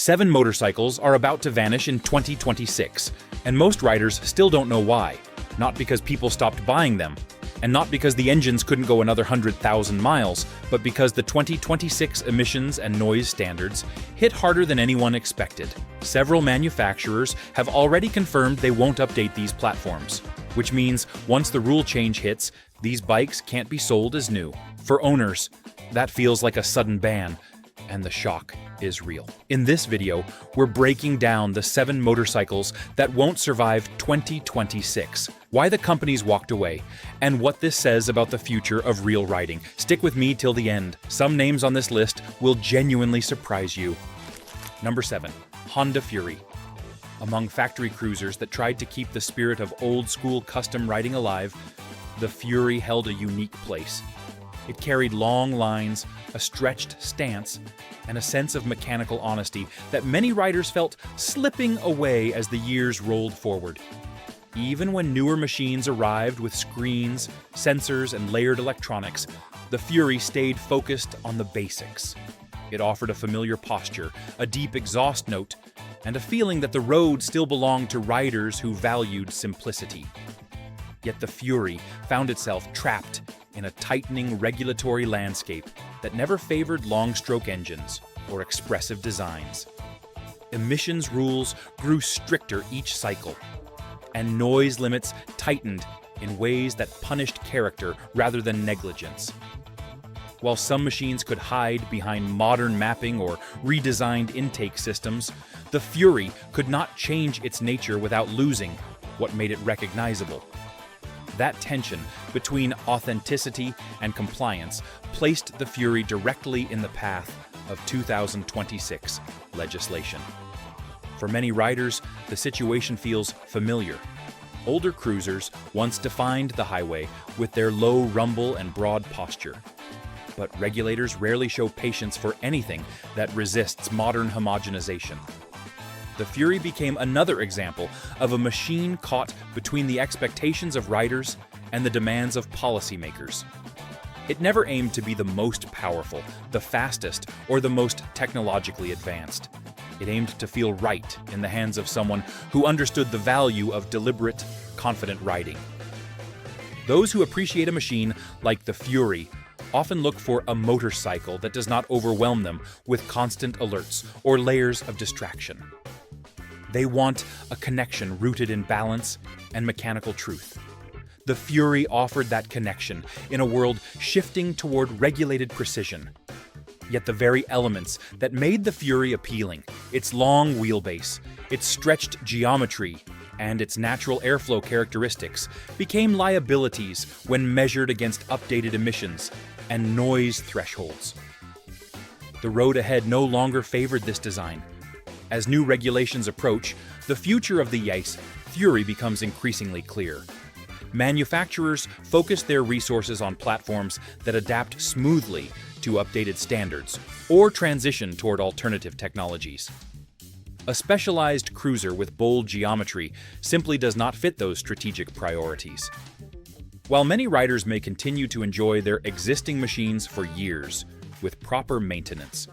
7 motorcycles are about to vanish in 2026, and most riders still don't know why. Not because people stopped buying them, and not because the engines couldn't go another 100,000 miles, but because the 2026 emissions and noise standards hit harder than anyone expected. Several manufacturers have already confirmed they won't update these platforms, which means once the rule change hits, these bikes can't be sold as new. For owners, that feels like a sudden ban, and the shock is real. In this video, we're breaking down the 7 motorcycles that won't survive 2026, why the companies walked away, and what this says about the future of real riding. Stick with me till the end. Some names on this list will genuinely surprise you. Number 7. Honda Fury. Among factory cruisers that tried to keep the spirit of old-school custom riding alive, the Fury held a unique place. It carried long lines, a stretched stance, and a sense of mechanical honesty that many riders felt slipping away as the years rolled forward. Even when newer machines arrived with screens, sensors, and layered electronics, the Fury stayed focused on the basics. It offered a familiar posture, a deep exhaust note, and a feeling that the road still belonged to riders who valued simplicity. Yet the Fury found itself trapped in a tightening regulatory landscape that never favored long-stroke engines or expressive designs. Emissions rules grew stricter each cycle, and noise limits tightened in ways that punished character rather than negligence. While some machines could hide behind modern mapping or redesigned intake systems, the Fury could not change its nature without losing what made it recognizable. That tension between authenticity and compliance placed the Fury directly in the path of 2026 legislation. For many riders, the situation feels familiar. Older cruisers once defined the highway with their low rumble and broad posture. But regulators rarely show patience for anything that resists modern homogenization. The Fury became another example of a machine caught between the expectations of riders and the demands of policymakers. It never aimed to be the most powerful, the fastest, or the most technologically advanced. It aimed to feel right in the hands of someone who understood the value of deliberate, confident riding. Those who appreciate a machine like the Fury often look for a motorcycle that does not overwhelm them with constant alerts or layers of distraction. They want a connection rooted in balance and mechanical truth. The Fury offered that connection in a world shifting toward regulated precision. Yet the very elements that made the Fury appealing, its long wheelbase, its stretched geometry, and its natural airflow characteristics, became liabilities when measured against updated emissions and noise thresholds. The road ahead no longer favored this design. As new regulations approach, the future of the Fury becomes increasingly clear. Manufacturers focus their resources on platforms that adapt smoothly to updated standards or transition toward alternative technologies. A specialized cruiser with bold geometry simply does not fit those strategic priorities. While many riders may continue to enjoy their existing machines for years with proper maintenance,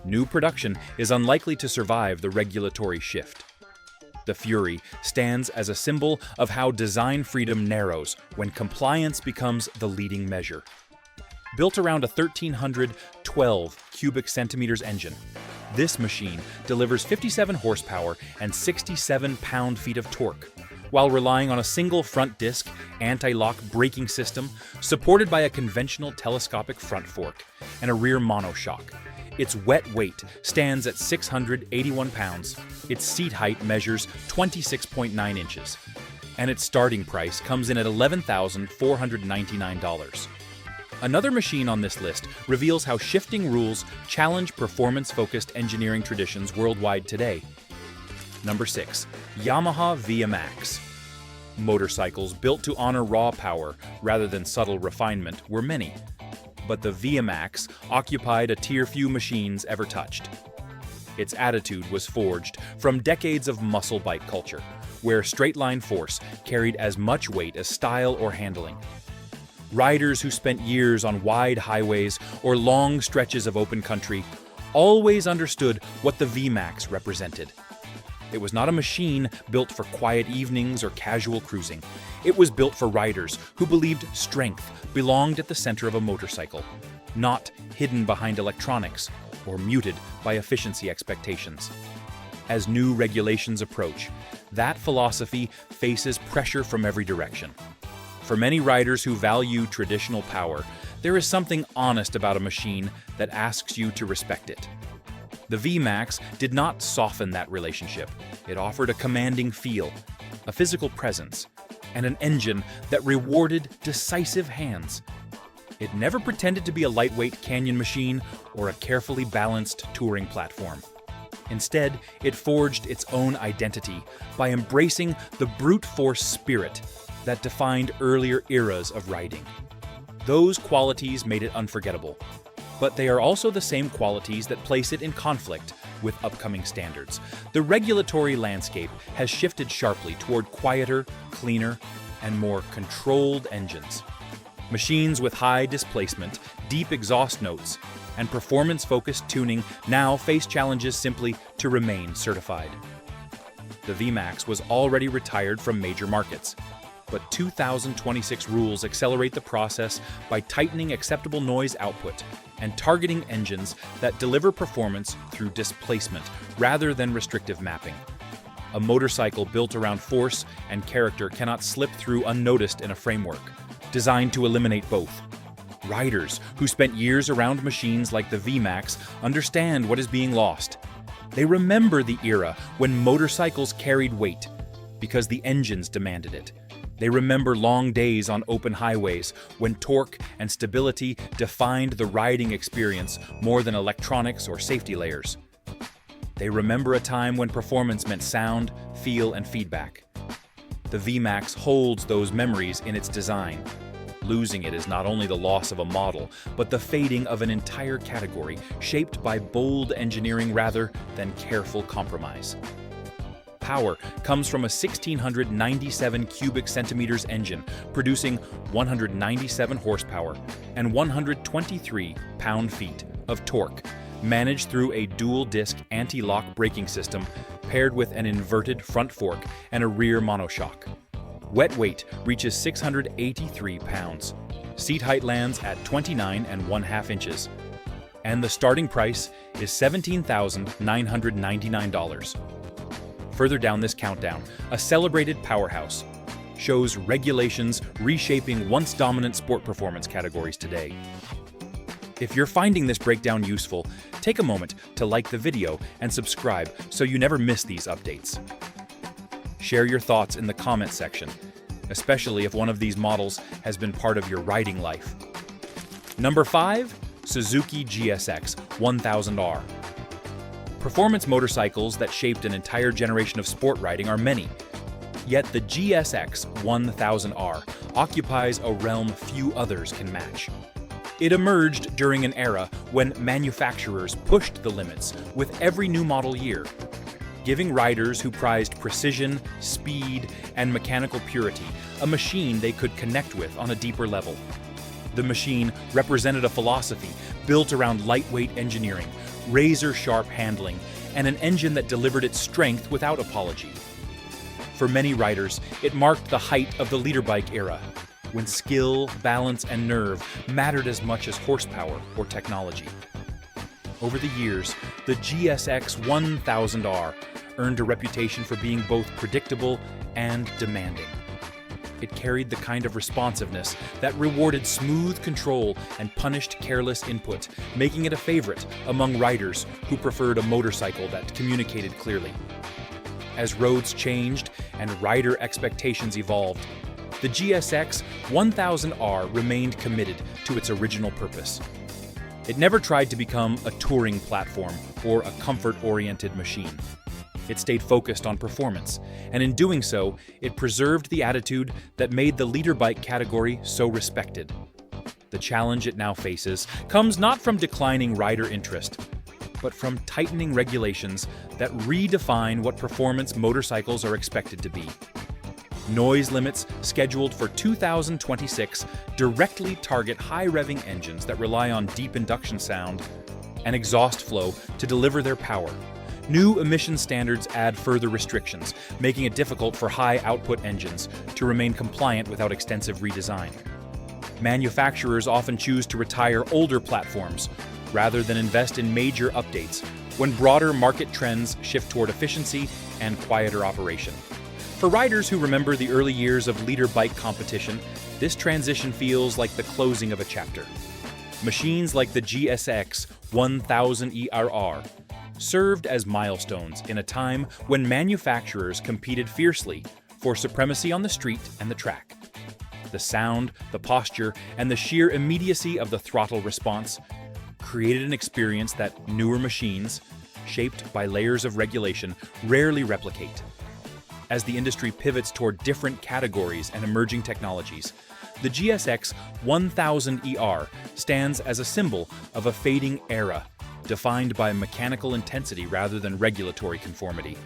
new production is unlikely to survive the regulatory shift. The Fury stands as a symbol of how design freedom narrows when compliance becomes the leading measure. Built around a 1,312 cubic centimeters engine, this machine delivers 57 horsepower and 67 pound-feet of torque, while relying on a single front disc anti-lock braking system supported by a conventional telescopic front fork and a rear monoshock. Its wet weight stands at 681 pounds, its seat height measures 26.9 inches, and its starting price comes in at $11,499. Another machine on this list reveals how shifting rules challenge performance-focused engineering traditions worldwide today. Number 6. Yamaha VMAX. Motorcycles built to honor raw power rather than subtle refinement were many, but the VMAX occupied a tier few machines ever touched. Its attitude was forged from decades of muscle bike culture, where straight-line force carried as much weight as style or handling. Riders who spent years on wide highways or long stretches of open country always understood what the VMAX represented. It was not a machine built for quiet evenings or casual cruising. It was built for riders who believed strength belonged at the center of a motorcycle, not hidden behind electronics or muted by efficiency expectations. As new regulations approach, that philosophy faces pressure from every direction. For many riders who value traditional power, there is something honest about a machine that asks you to respect it. The VMAX did not soften that relationship. It offered a commanding feel, a physical presence, and an engine that rewarded decisive hands. It never pretended to be a lightweight canyon machine or a carefully balanced touring platform. Instead, it forged its own identity by embracing the brute force spirit that defined earlier eras of riding. Those qualities made it unforgettable, but they are also the same qualities that place it in conflict with upcoming standards. The regulatory landscape has shifted sharply toward quieter, cleaner, and more controlled engines. Machines with high displacement, deep exhaust notes, and performance-focused tuning now face challenges simply to remain certified. The VMAX was already retired from major markets, but 2026 rules accelerate the process by tightening acceptable noise output and targeting engines that deliver performance through displacement rather than restrictive mapping. A motorcycle built around force and character cannot slip through unnoticed in a framework designed to eliminate both. Riders who spent years around machines like the VMAX understand what is being lost. They remember the era when motorcycles carried weight because the engines demanded it. They remember long days on open highways when torque and stability defined the riding experience more than electronics or safety layers. They remember a time when performance meant sound, feel, and feedback. The VMAX holds those memories in its design. Losing it is not only the loss of a model, but the fading of an entire category shaped by bold engineering rather than careful compromise. Power comes from a 1,697 cubic centimeters engine producing 197 horsepower and 123 pound-feet of torque, managed through a dual-disc anti-lock braking system paired with an inverted front fork and a rear monoshock. Wet weight reaches 683 pounds. Seat height lands at 29.5 inches. And the starting price is $17,999. Further down this countdown, a celebrated powerhouse shows regulations reshaping once dominant sport performance categories today. If you're finding this breakdown useful, take a moment to like the video and subscribe so you never miss these updates. Share your thoughts in the comment section, especially if one of these models has been part of your riding life. Number 5, Suzuki GSX-R1000. Performance motorcycles that shaped an entire generation of sport riding are many. Yet the GSX-R1000 occupies a realm few others can match. It emerged during an era when manufacturers pushed the limits with every new model year, giving riders who prized precision, speed, and mechanical purity a machine they could connect with on a deeper level. The machine represented a philosophy built around lightweight engineering, razor-sharp handling, and an engine that delivered its strength without apology. For many riders, it marked the height of the leader bike era, when skill, balance, and nerve mattered as much as horsepower or technology. Over the years, the GSX-R1000 earned a reputation for being both predictable and demanding. It carried the kind of responsiveness that rewarded smooth control and punished careless input, making it a favorite among riders who preferred a motorcycle that communicated clearly. As roads changed and rider expectations evolved, the GSX-R1000 remained committed to its original purpose. It never tried to become a touring platform or a comfort-oriented machine. It stayed focused on performance, and in doing so, it preserved the attitude that made the leader bike category so respected. The challenge it now faces comes not from declining rider interest, but from tightening regulations that redefine what performance motorcycles are expected to be. Noise limits scheduled for 2026 directly target high-revving engines that rely on deep induction sound, and exhaust flow to deliver their power. New emission standards add further restrictions, making it difficult for high-output engines to remain compliant without extensive redesign. Manufacturers often choose to retire older platforms rather than invest in major updates when broader market trends shift toward efficiency and quieter operation. For riders who remember the early years of leader bike competition, this transition feels like the closing of a chapter. Machines like the GSX-R1000 ERR served as milestones in a time when manufacturers competed fiercely for supremacy on the street and the track. The sound, the posture, and the sheer immediacy of the throttle response created an experience that newer machines, shaped by layers of regulation, rarely replicate. As the industry pivots toward different categories and emerging technologies, the GSX-1000 ER stands as a symbol of a fading era, defined by mechanical intensity rather than regulatory conformity.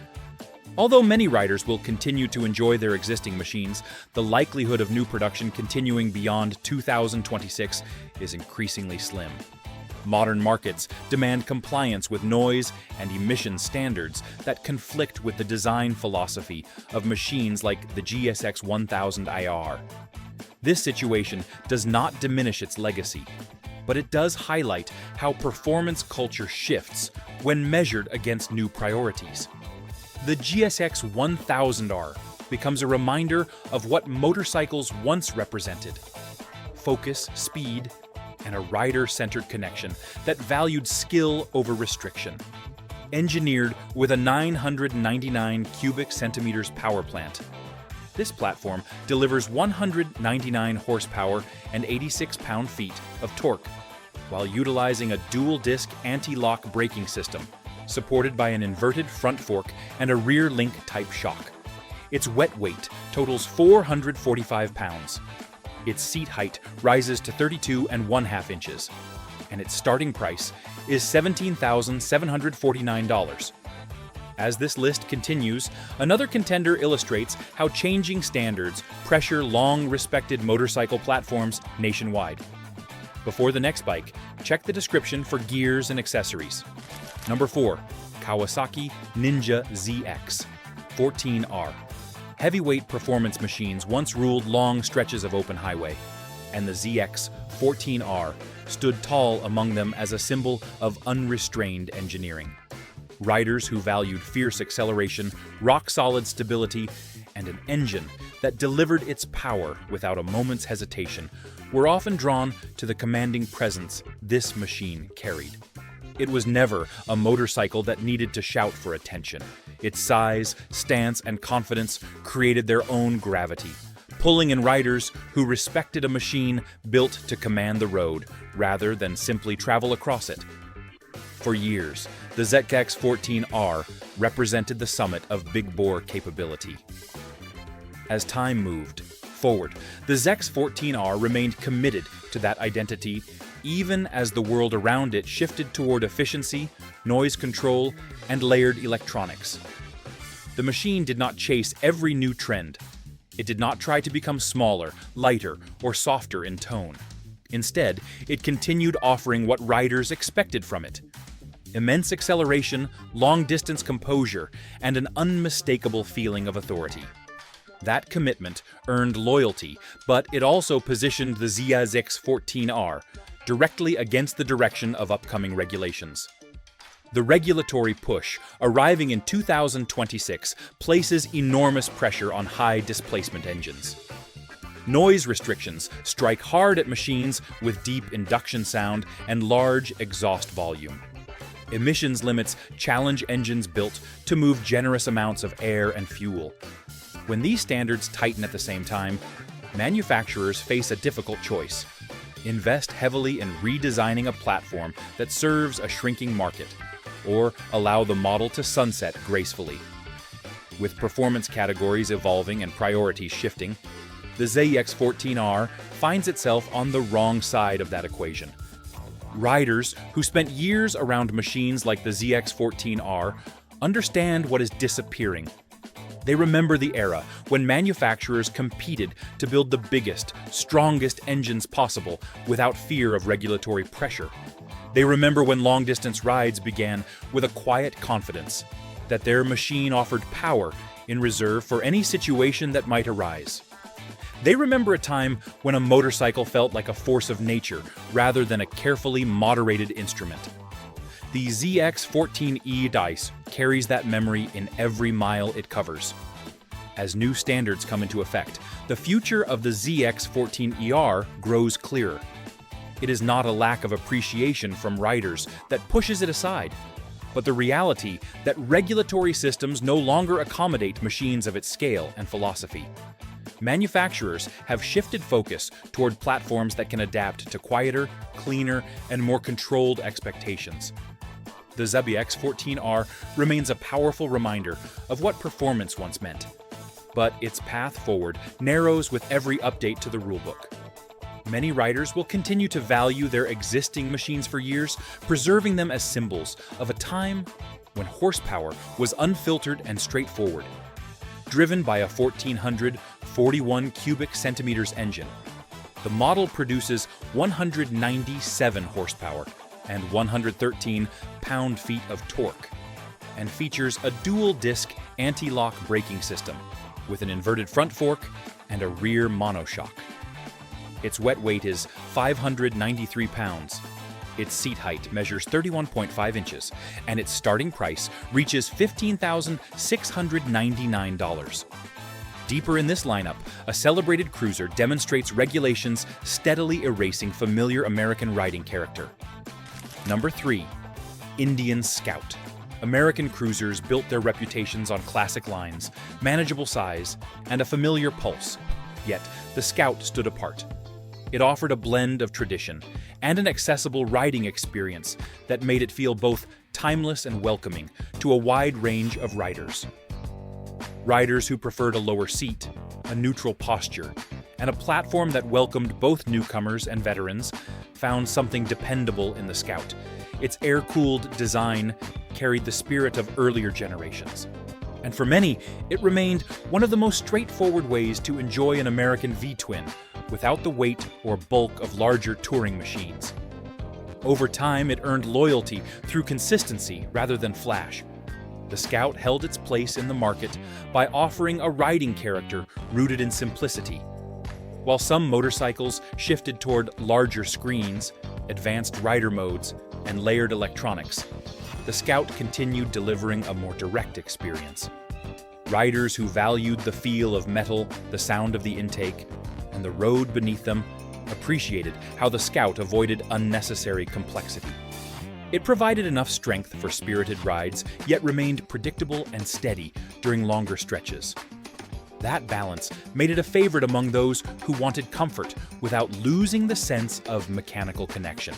Although many riders will continue to enjoy their existing machines, the likelihood of new production continuing beyond 2026 is increasingly slim. Modern markets demand compliance with noise and emission standards that conflict with the design philosophy of machines like the GSX-1000 IR. This situation does not diminish its legacy, but it does highlight how performance culture shifts when measured against new priorities. The GSX-1000R becomes a reminder of what motorcycles once represented: focus, speed, and a rider-centered connection that valued skill over restriction. Engineered with a 999 cubic centimeters power plant, this platform delivers 199 horsepower and 86 pound-feet of torque, while utilizing a dual-disc anti-lock braking system, supported by an inverted front fork and a rear link-type shock. Its wet weight totals 445 pounds. Its seat height rises to 32½ inches, and its starting price is $17,749. As this list continues, another contender illustrates how changing standards pressure long-respected motorcycle platforms nationwide. Before the next bike, check the description for gears and accessories. Number 4. Kawasaki Ninja ZX-14R. Heavyweight performance machines once ruled long stretches of open highway, and the ZX-14R stood tall among them as a symbol of unrestrained engineering. Riders who valued fierce acceleration, rock-solid stability, and an engine that delivered its power without a moment's hesitation were often drawn to the commanding presence this machine carried. It was never a motorcycle that needed to shout for attention. Its size, stance, and confidence created their own gravity, pulling in riders who respected a machine built to command the road rather than simply travel across it. For years, the ZX-14R represented the summit of big-bore capability. As time moved forward, the ZX-14R remained committed to that identity even as the world around it shifted toward efficiency, noise control, and layered electronics. The machine did not chase every new trend. It did not try to become smaller, lighter, or softer in tone. Instead, it continued offering what riders expected from it: immense acceleration, long-distance composure, and an unmistakable feeling of authority. That commitment earned loyalty, but it also positioned the ZX-14R directly against the direction of upcoming regulations. The regulatory push, arriving in 2026, places enormous pressure on high-displacement engines. Noise restrictions strike hard at machines with deep induction sound and large exhaust volume. Emissions limits challenge engines built to move generous amounts of air and fuel. When these standards tighten at the same time, manufacturers face a difficult choice: invest heavily in redesigning a platform that serves a shrinking market, or allow the model to sunset gracefully. With performance categories evolving and priorities shifting, the ZX-14R finds itself on the wrong side of that equation. Riders who spent years around machines like the ZX-14R understand what is disappearing. They remember the era when manufacturers competed to build the biggest, strongest engines possible without fear of regulatory pressure. They remember when long-distance rides began with a quiet confidence that their machine offered power in reserve for any situation that might arise. They remember a time when a motorcycle felt like a force of nature rather than a carefully moderated instrument. The ZX-14E dice carries that memory in every mile it covers. As new standards come into effect, the future of the ZX-14ER grows clearer. It is not a lack of appreciation from riders that pushes it aside, but the reality that regulatory systems no longer accommodate machines of its scale and philosophy. Manufacturers have shifted focus toward platforms that can adapt to quieter, cleaner, and more controlled expectations. The ZX-14R remains a powerful reminder of what performance once meant, but its path forward narrows with every update to the rulebook. Many riders will continue to value their existing machines for years, preserving them as symbols of a time when horsepower was unfiltered and straightforward. Driven by a 1,441 cubic centimeters engine, the model produces 197 horsepower and 113 pound-feet of torque, and features a dual-disc anti-lock braking system with an inverted front fork and a rear monoshock. Its wet weight is 593 pounds. Its seat height measures 31.5 inches, and its starting price reaches $15,699. Deeper in this lineup, a celebrated cruiser demonstrates regulations steadily erasing familiar American riding character. Number 3. Indian Scout. American cruisers built their reputations on classic lines, manageable size, and a familiar pulse. Yet, the Scout stood apart. It offered a blend of tradition and an accessible riding experience that made it feel both timeless and welcoming to a wide range of riders. Riders who preferred a lower seat, a neutral posture, and a platform that welcomed both newcomers and veterans found something dependable in the Scout. Its air-cooled design carried the spirit of earlier generations. And for many, it remained one of the most straightforward ways to enjoy an American V-twin without the weight or bulk of larger touring machines. Over time, it earned loyalty through consistency rather than flash. The Scout held its place in the market by offering a riding character rooted in simplicity. While some motorcycles shifted toward larger screens, advanced rider modes, and layered electronics, the Scout continued delivering a more direct experience. Riders who valued the feel of metal, the sound of the intake, and the road beneath them appreciated how the Scout avoided unnecessary complexity. It provided enough strength for spirited rides, yet remained predictable and steady during longer stretches. That balance made it a favorite among those who wanted comfort without losing the sense of mechanical connection.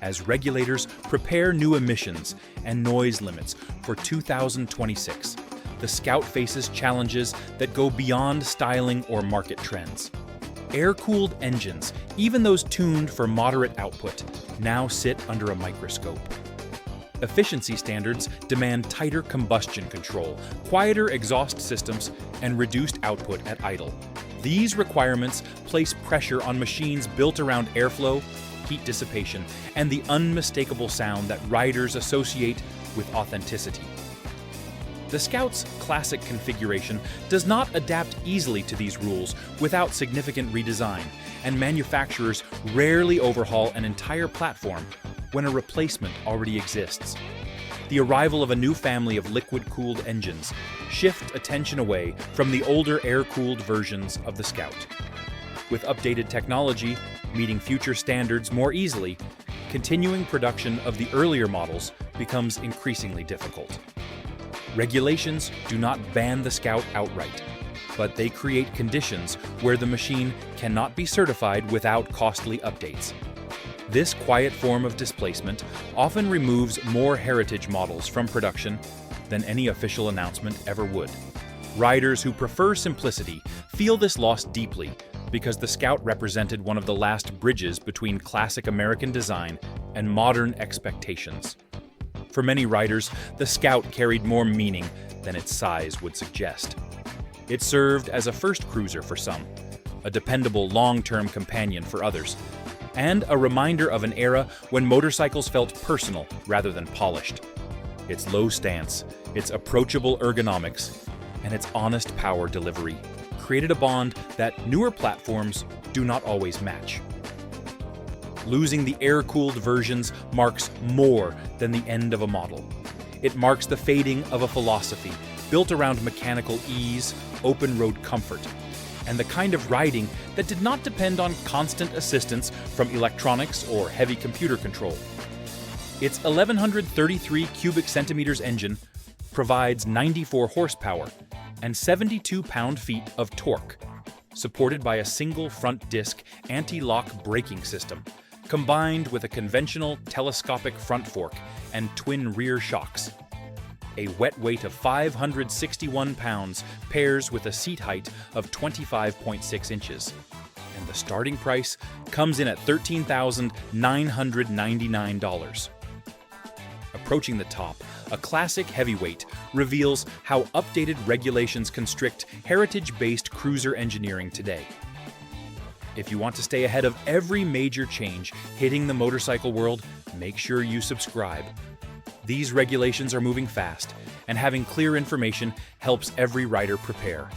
As regulators prepare new emissions and noise limits for 2026, the Scout faces challenges that go beyond styling or market trends. Air-cooled engines, even those tuned for moderate output, now sit under a microscope. Efficiency standards demand tighter combustion control, quieter exhaust systems, and reduced output at idle. These requirements place pressure on machines built around airflow, heat dissipation, and the unmistakable sound that riders associate with authenticity. The Scout's classic configuration does not adapt easily to these rules without significant redesign, and manufacturers rarely overhaul an entire platform when a replacement already exists. The arrival of a new family of liquid-cooled engines shifts attention away from the older air-cooled versions of the Scout. With updated technology meeting future standards more easily, continuing production of the earlier models becomes increasingly difficult. Regulations do not ban the Scout outright, but they create conditions where the machine cannot be certified without costly updates. This quiet form of displacement often removes more heritage models from production than any official announcement ever would. Riders who prefer simplicity feel this loss deeply because the Scout represented one of the last bridges between classic American design and modern expectations. For many riders, the Scout carried more meaning than its size would suggest. It served as a first cruiser for some, a dependable long-term companion for others, and a reminder of an era when motorcycles felt personal rather than polished. Its low stance, its approachable ergonomics, and its honest power delivery created a bond that newer platforms do not always match. Losing the air-cooled versions marks more than the end of a model. It marks the fading of a philosophy built around mechanical ease, open road comfort, and the kind of riding that did not depend on constant assistance from electronics or heavy computer control. Its 1133 cubic centimeters engine provides 94 horsepower and 72 pound-feet of torque, supported by a single front disc anti-lock braking system, combined with a conventional telescopic front fork and twin rear shocks. A wet weight of 561 pounds pairs with a seat height of 25.6 inches. And the starting price comes in at $13,999. Approaching the top, a classic heavyweight reveals how updated regulations constrict heritage-based cruiser engineering today. If you want to stay ahead of every major change hitting the motorcycle world, make sure you subscribe. These regulations are moving fast, and having clear information helps every rider prepare.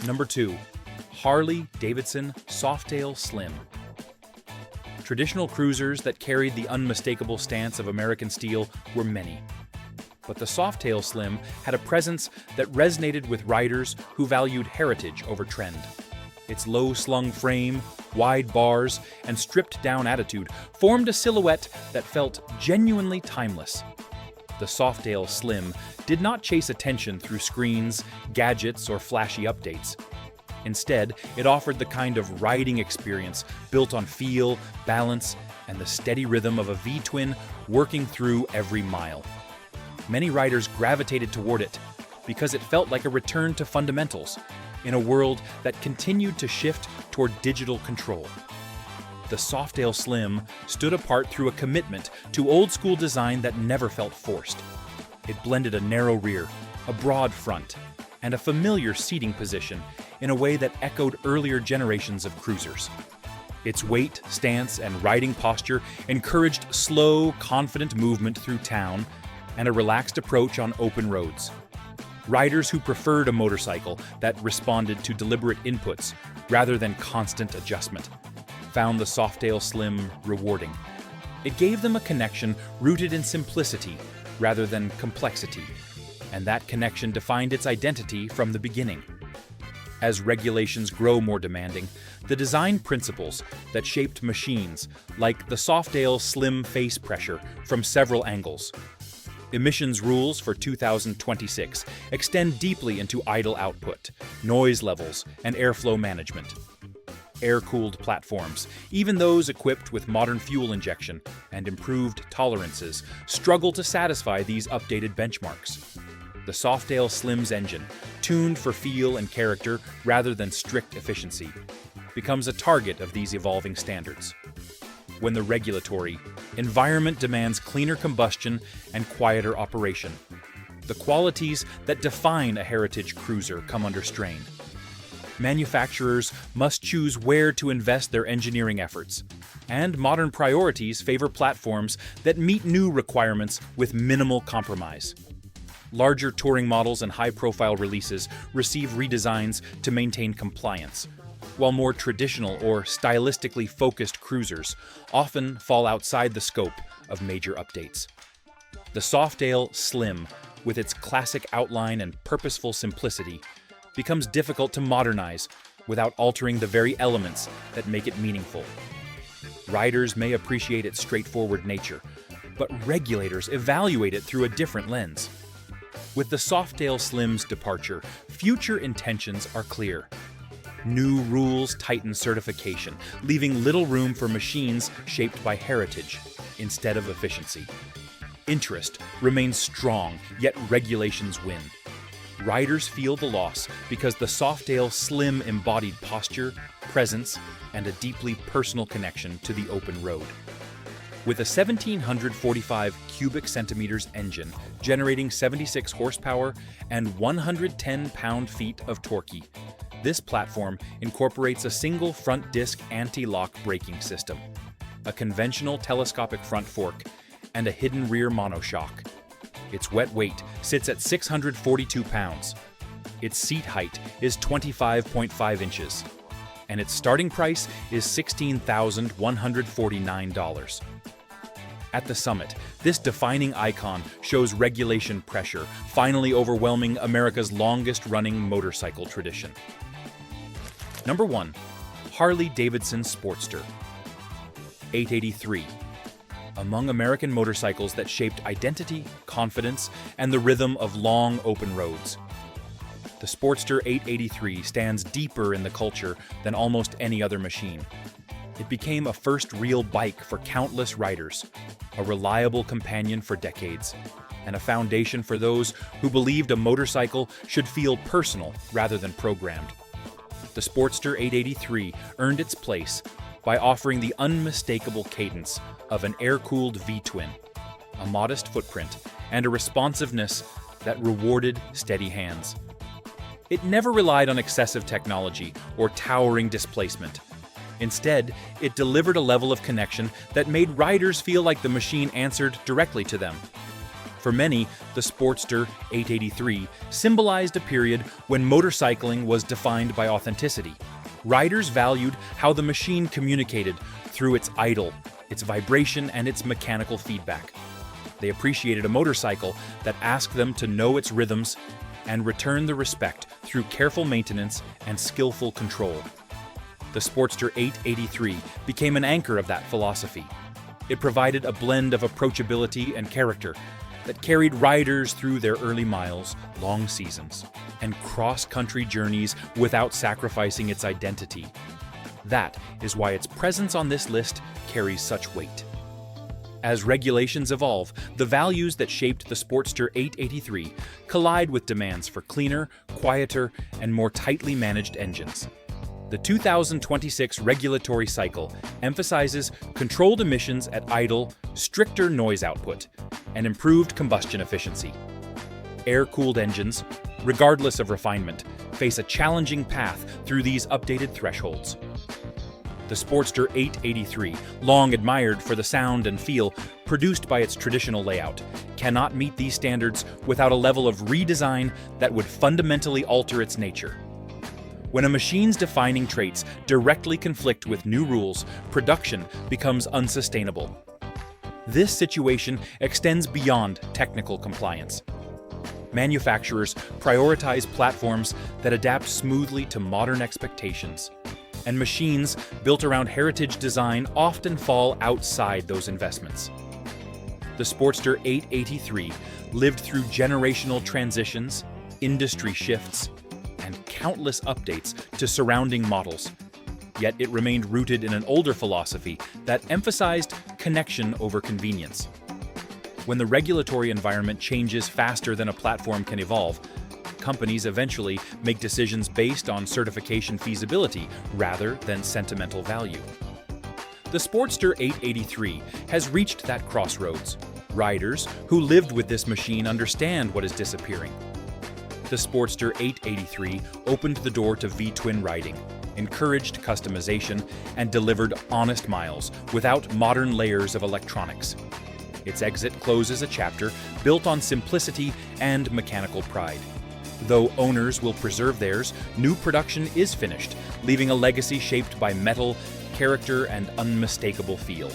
Number 2. Harley-Davidson Softail Slim. Traditional cruisers that carried the unmistakable stance of American steel were many. But the Softail Slim had a presence that resonated with riders who valued heritage over trend. Its low-slung frame, wide bars, and stripped-down attitude formed a silhouette that felt genuinely timeless. The Softail Slim did not chase attention through screens, gadgets, or flashy updates. Instead, it offered the kind of riding experience built on feel, balance, and the steady rhythm of a V-twin working through every mile. Many riders gravitated toward it because it felt like a return to fundamentals in a world that continued to shift toward digital control. The Softail Slim stood apart through a commitment to old-school design that never felt forced. It blended a narrow rear, a broad front, and a familiar seating position in a way that echoed earlier generations of cruisers. Its weight, stance, and riding posture encouraged slow, confident movement through town and a relaxed approach on open roads. Riders who preferred a motorcycle that responded to deliberate inputs rather than constant adjustment found the Softail Slim rewarding. It gave them a connection rooted in simplicity rather than complexity, and that connection defined its identity from the beginning. As regulations grow more demanding, the design principles that shaped machines, like the Softail Slim face pressure from several angles. Emissions rules for 2026 extend deeply into idle output, noise levels, and airflow management. Air-cooled platforms, even those equipped with modern fuel injection and improved tolerances, struggle to satisfy these updated benchmarks. The Softail Slim's engine, tuned for feel and character rather than strict efficiency, becomes a target of these evolving standards. When the regulatory environment demands cleaner combustion and quieter operation, the qualities that define a heritage cruiser come under strain. Manufacturers must choose where to invest their engineering efforts, and modern priorities favor platforms that meet new requirements with minimal compromise. Larger touring models and high-profile releases receive redesigns to maintain compliance, while more traditional or stylistically focused cruisers often fall outside the scope of major updates. The Softail Slim, with its classic outline and purposeful simplicity, becomes difficult to modernize without altering the very elements that make it meaningful. Riders may appreciate its straightforward nature, but regulators evaluate it through a different lens. With the Softail Slim's departure, future intentions are clear. New rules tighten certification, leaving little room for machines shaped by heritage instead of efficiency. Interest remains strong, yet regulations win. Riders feel the loss because the Softail Slim embodied posture, presence, and a deeply personal connection to the open road. With a 1,745 cubic centimeters engine generating 76 horsepower and 110 pound-feet of torque, this platform incorporates a single front disc anti-lock braking system. a conventional telescopic front fork, and a hidden rear monoshock. Its wet weight sits at 642 pounds. Its seat height is 25.5 inches. And its starting price is $16,149. At the summit, this defining icon shows regulation pressure, finally overwhelming America's longest-running motorcycle tradition. Number 1. Harley-Davidson Sportster 883. Among American motorcycles that shaped identity, confidence, and the rhythm of long, open roads. The Sportster 883 stands deeper in the culture than almost any other machine. It became a first real bike for countless riders, a reliable companion for decades, and a foundation for those who believed a motorcycle should feel personal rather than programmed. The Sportster 883 earned its place by offering the unmistakable cadence of an air-cooled V-twin, a modest footprint, and a responsiveness that rewarded steady hands. It never relied on excessive technology or towering displacement. Instead, it delivered a level of connection that made riders feel like the machine answered directly to them. For many, the Sportster 883 symbolized a period when motorcycling was defined by authenticity. Riders valued how the machine communicated through its idle, its vibration, and its mechanical feedback. They appreciated a motorcycle that asked them to know its rhythms and return the respect through careful maintenance and skillful control. The Sportster 883 became an anchor of that philosophy. It provided a blend of approachability and character that carried riders through their early miles, long seasons, and cross-country journeys without sacrificing its identity. That is why its presence on this list carries such weight. As regulations evolve, the values that shaped the Sportster 883 collide with demands for cleaner, quieter, and more tightly managed engines. The 2026 regulatory cycle emphasizes controlled emissions at idle, stricter noise output, and improved combustion efficiency. Air-cooled engines, regardless of refinement, face a challenging path through these updated thresholds. The Sportster 883, long admired for the sound and feel produced by its traditional layout, cannot meet these standards without a level of redesign that would fundamentally alter its nature. When a machine's defining traits directly conflict with new rules, production becomes unsustainable. This situation extends beyond technical compliance. Manufacturers prioritize platforms that adapt smoothly to modern expectations, and machines built around heritage design often fall outside those investments. The Sportster 883 lived through generational transitions, industry shifts, and countless updates to surrounding models. Yet it remained rooted in an older philosophy that emphasized connection over convenience. When the regulatory environment changes faster than a platform can evolve, companies eventually make decisions based on certification feasibility rather than sentimental value. The Sportster 883 has reached that crossroads. Riders who lived with this machine understand what is disappearing. The Sportster 883 opened the door to V-twin riding, encouraged customization, and delivered honest miles without modern layers of electronics. Its exit closes a chapter built on simplicity and mechanical pride. Though owners will preserve theirs, new production is finished, leaving a legacy shaped by metal, character, and unmistakable feel.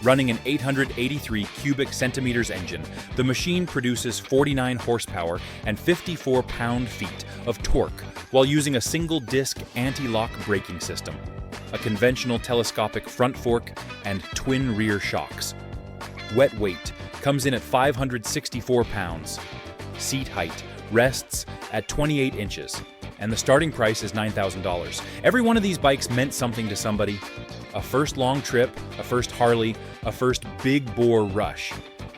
Running an 883 cubic centimeters engine, the machine produces 49 horsepower and 54 pound-feet of torque while using a single-disc anti-lock braking system, a conventional telescopic front fork, and twin rear shocks. Wet weight comes in at 564 pounds. Seat height rests at 28 inches, and the starting price is $9,000. Every one of these bikes meant something to somebody. A first long trip, a first Harley, a first big bore rush.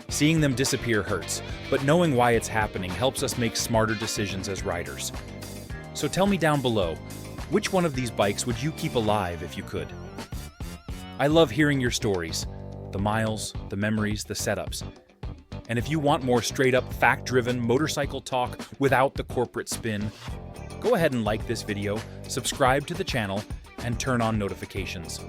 Seeing them disappear hurts, but knowing why it's happening helps us make smarter decisions as riders. So tell me down below, which one of these bikes would you keep alive if you could? I love hearing your stories, the miles, the memories, the setups. And if you want more straight-up, fact-driven motorcycle talk without the corporate spin, go ahead and like this video, subscribe to the channel, and turn on notifications.